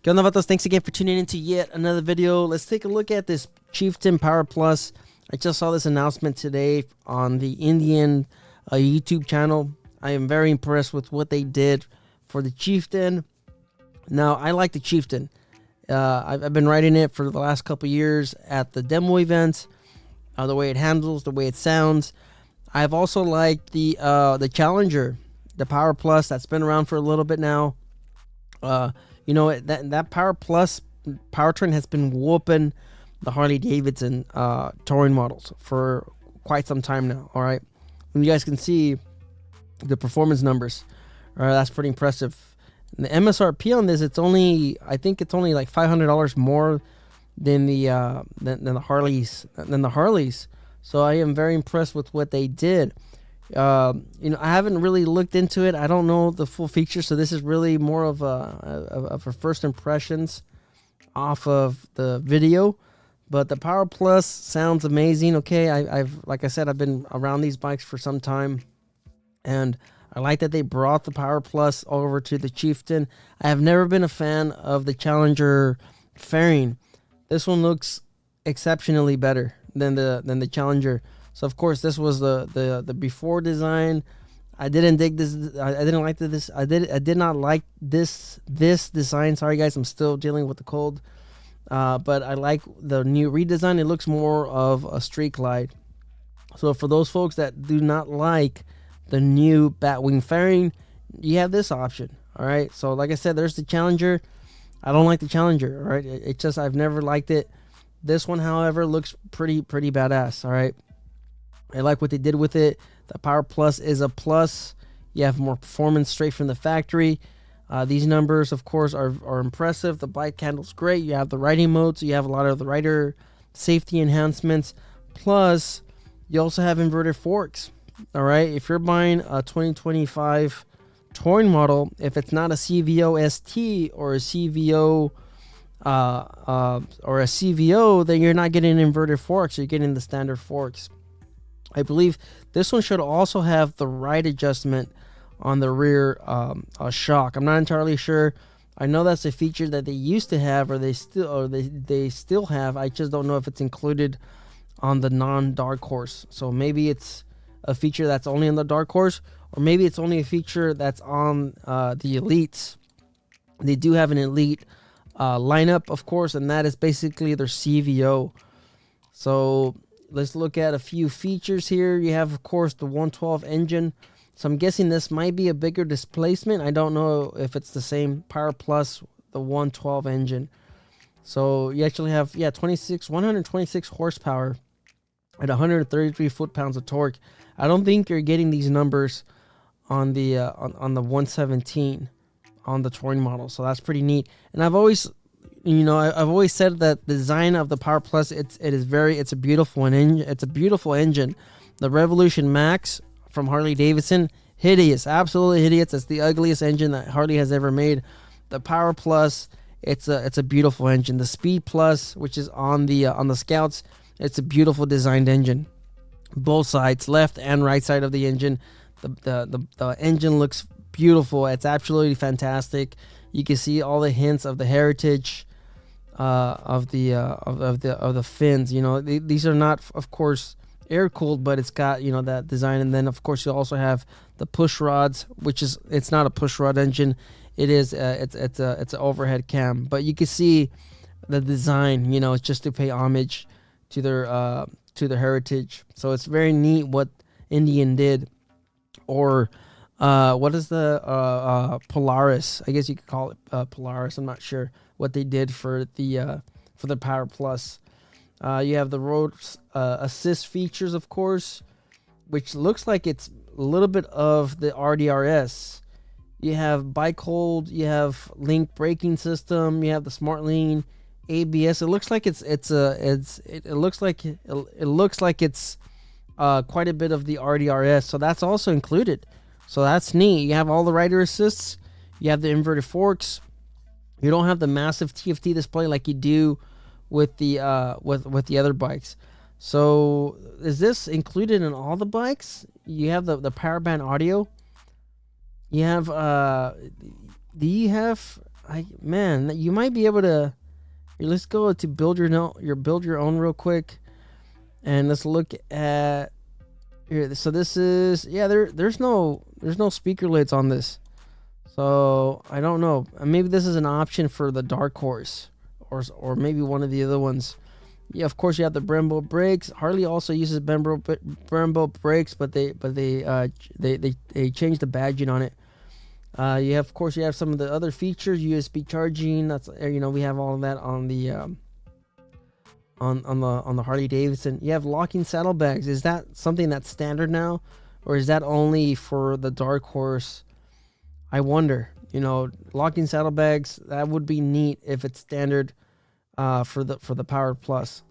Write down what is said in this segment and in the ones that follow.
¿Qué onda, vatos? Thanks again for tuning in to yet another video. Let's take a look at this Chieftain Powerplus. I just saw this announcement today on the Indian YouTube channel. I am very impressed with what they did for the Chieftain. Now, I like the Chieftain. I've been riding it for the last couple years at the demo events. The way it handles, the way it sounds. I've also liked the Challenger, the Powerplus that's been around for a little bit now. You know, that Powerplus powertrain has been whooping the Harley-Davidson touring models for quite some time now. All right, and you guys can see the performance numbers. All right, that's pretty impressive. And the MSRP on this, I think it's only like $500 more than the Harleys. So I am very impressed with what they did. You know, I haven't really looked into it. I don't know the full features, so this is really more of a first impressions off of the video. But the Powerplus sounds amazing. Okay, like I said, I've been around these bikes for some time, and I like that they brought the Powerplus over to the Chieftain. I have never been a fan of the Challenger fairing. This one looks exceptionally better than the Challenger. So of course this was the before design. I didn't dig this. I didn't like this. I did not like this design. Sorry guys, I'm still dealing with the cold. But I like the new redesign. It looks more of a street glide. So for those folks that do not like the new Batwing fairing, you have this option. All right. So like I said, there's the Challenger. I don't like the Challenger. All right. It's just I've never liked it. This one, however, looks pretty badass. All right. I like what they did with it. The Powerplus is a plus. You have more performance straight from the factory. These numbers, of course, are impressive. The bike handles great. You have the riding modes. So you have a lot of the rider safety enhancements. Plus, you also have inverted forks. All right. If you're buying a 2025 touring model, if it's not a CVO ST or a CVO then you're not getting inverted forks. You're getting the standard forks. I believe this one should also have the ride adjustment on the rear shock. I'm not entirely sure. I know that's a feature that they used to have, or they still have. I just don't know if it's included on the non-Dark Horse. So maybe it's a feature that's only on the Dark Horse, or maybe it's only a feature that's on the Elites. They do have an Elite lineup, of course, and that is basically their CVO. So let's look at a few features here. You have, of course, the 112 engine. So I'm guessing this might be a bigger displacement. I don't know if it's the same Powerplus, the 112 engine. So you actually have 126 horsepower at 133 foot-pounds of torque. I don't think you're getting these numbers on the 117 on the touring model. So that's pretty neat. And I've always said that the design of the Powerplus, it's a beautiful engine. It's a beautiful engine. The Revolution Max from Harley-Davidson, hideous, absolutely hideous. It's the ugliest engine that Harley has ever made. The Powerplus, it's a beautiful engine. The Speed Plus, which is on the Scouts, it's a beautiful designed engine. Both sides, left and right side of the engine, the engine looks beautiful. It's absolutely fantastic. You can see all the hints of the heritage of the fins. You know, these are not, of course, air cooled, but it's got, you know, that design. And then of course you also have the push rods, which is, it's not a push rod engine. It is it's an overhead cam, but you can see the design. You know, it's just to pay homage to their heritage. So it's very neat what Indian did. Or what is the Polaris? I guess you could call it Polaris. I'm not sure what they did for the Powerplus. You have the road assist features, of course, which looks like it's a little bit of the RDRS. You have bike hold. You have link braking system. You have the smart lean, ABS. It looks like it's quite a bit of the RDRS. So that's also included. So that's neat. You have all the rider assists. You have the inverted forks. You don't have the massive TFT display like you do with the other bikes. So is this included in all the bikes? You have the power band audio. You have do you have man, you might be able to. Here, let's go to build your own real quick, and let's look at here. So this is there's no speaker lids on this, so I don't know. Maybe this is an option for the Dark Horse, or maybe one of the other ones. Yeah, of course you have the Brembo brakes. Harley also uses Brembo brakes, but they changed the badging on it. You have, of course, you have some of the other features, USB charging. That's we have all of that on the on the Harley-Davidson. You have locking saddlebags. Is that something that's standard now, or is that only for the Dark Horse? I wonder. Locking saddlebags, that would be neat if it's standard for the Power Plus.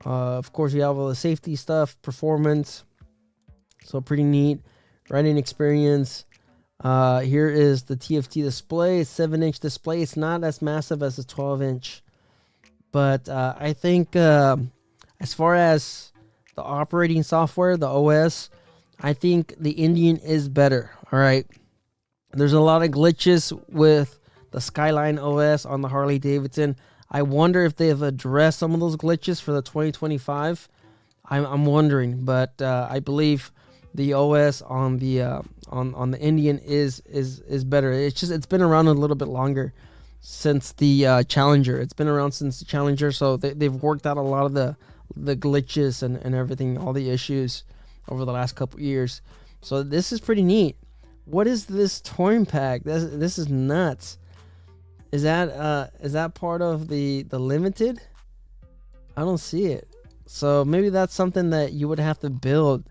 Of course, you have all the safety stuff, performance. So pretty neat. Riding experience. Here is the TFT display. It's 7-inch display. It's not as massive as a 12-inch. But I think as far as the operating software, the OS, I think the Indian is better. All right. There's a lot of glitches with the Skyline OS on the Harley-Davidson. I wonder if they've addressed some of those glitches for the 2025. I'm wondering, but I believe the OS on the Indian is better. It's been around a little bit longer since the Challenger. It's been around since the Challenger, so they've worked out a lot of the glitches and everything, all the issues over the last couple years. So this is pretty neat. What is this touring pack? This is nuts. Is that part of the limited? I don't see it. So maybe that's something that you would have to build.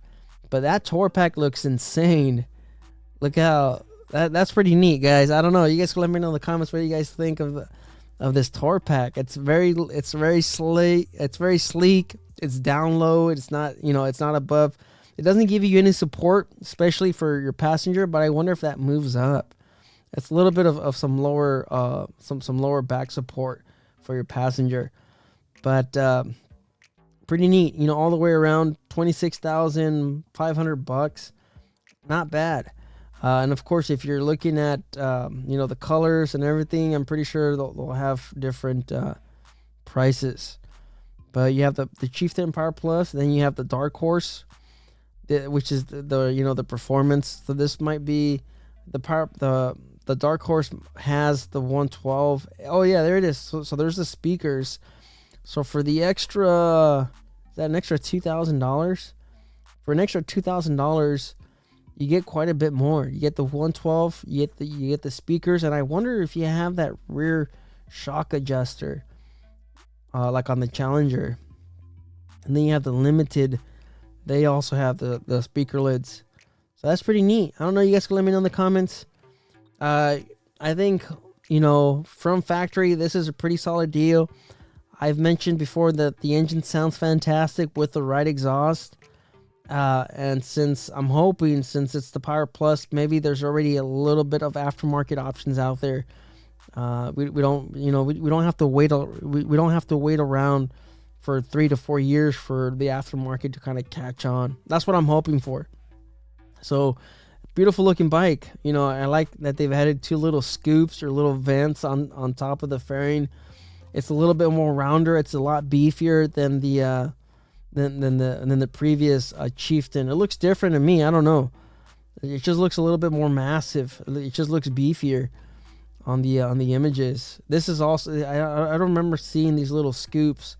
But that tour pack looks insane. Look how that's pretty neat, guys. I don't know. You guys can let me know in the comments what you guys think of this tour pack. It's very sleek. It's very sleek. It's down low. It's not it's not above. It doesn't give you any support, especially for your passenger. But I wonder if that moves up. It's a little bit of some lower some lower back support for your passenger, but pretty neat. All the way around, $26,500. Not bad. And of course, if you're looking at the colors and everything, I'm pretty sure they'll have different prices. But you have the Chieftain Powerplus, then you have the Dark Horse, which is the performance. So this might be the Dark Horse has the 112. Oh yeah, there it is. So there's the speakers. So for the extra, is that an extra $2,000? For an extra $2,000, you get quite a bit more. You get the 112. You get the speakers, and I wonder if you have that rear shock adjuster, like on the Challenger. And then you have the limited. They also have the speaker lids. So that's pretty neat. I don't know. You guys can let me know in the comments. I think from factory, this is a pretty solid deal. I've mentioned before that the engine sounds fantastic with the right exhaust. And since it's the Power Plus, maybe there's already a little bit of aftermarket options out there. We don't have to wait. We don't have to wait around for 3 to 4 years for the aftermarket to kind of catch on. That's what I'm hoping for. So, beautiful looking bike. I like that they've added 2 little scoops or little vents on top of the fairing. It's a little bit more rounder. It's a lot beefier than the previous Chieftain. It looks different to me. I don't know. It just looks a little bit more massive. It just looks beefier on the images. This is also I don't remember seeing these little scoops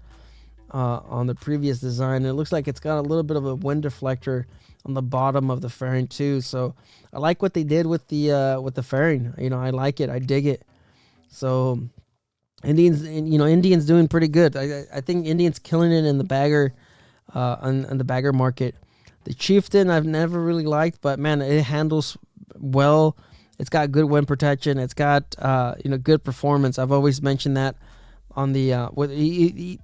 on the previous design. It looks like it's got a little bit of a wind deflector on the bottom of the fairing too. So I like what they did with the fairing. I like it. I dig it. So Indian's doing pretty good. I think Indian's killing it in the bagger, on the bagger market. The Chieftain I've never really liked, but man, it handles well. It's got good wind protection. It's got good performance. I've always mentioned that on the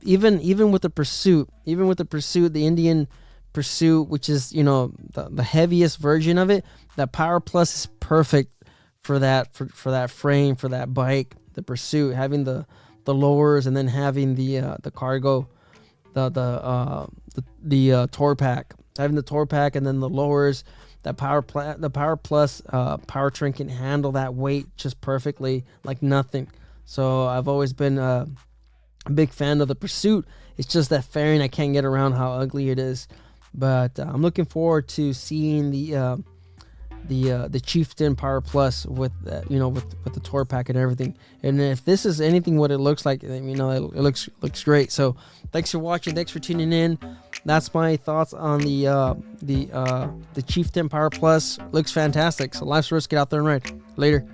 even with the Pursuit, the Indian Pursuit, which is the heaviest version of it. That Power Plus is perfect for that frame, for that bike. The Pursuit, having the lowers and then having the cargo, the tour pack, having the tour pack and then the lowers. The Powerplus powertrain can handle that weight just perfectly, like nothing. So I've always been a big fan of the Pursuit. It's just that fairing, I can't get around how ugly it is. But I'm looking forward to seeing the Chieftain Powerplus with with the tour pack and everything. And if this is anything what it looks like, it looks great. So thanks for watching, thanks for tuning in. That's my thoughts on the Chieftain Powerplus. Looks fantastic. So life's risk, get out there and ride. Later.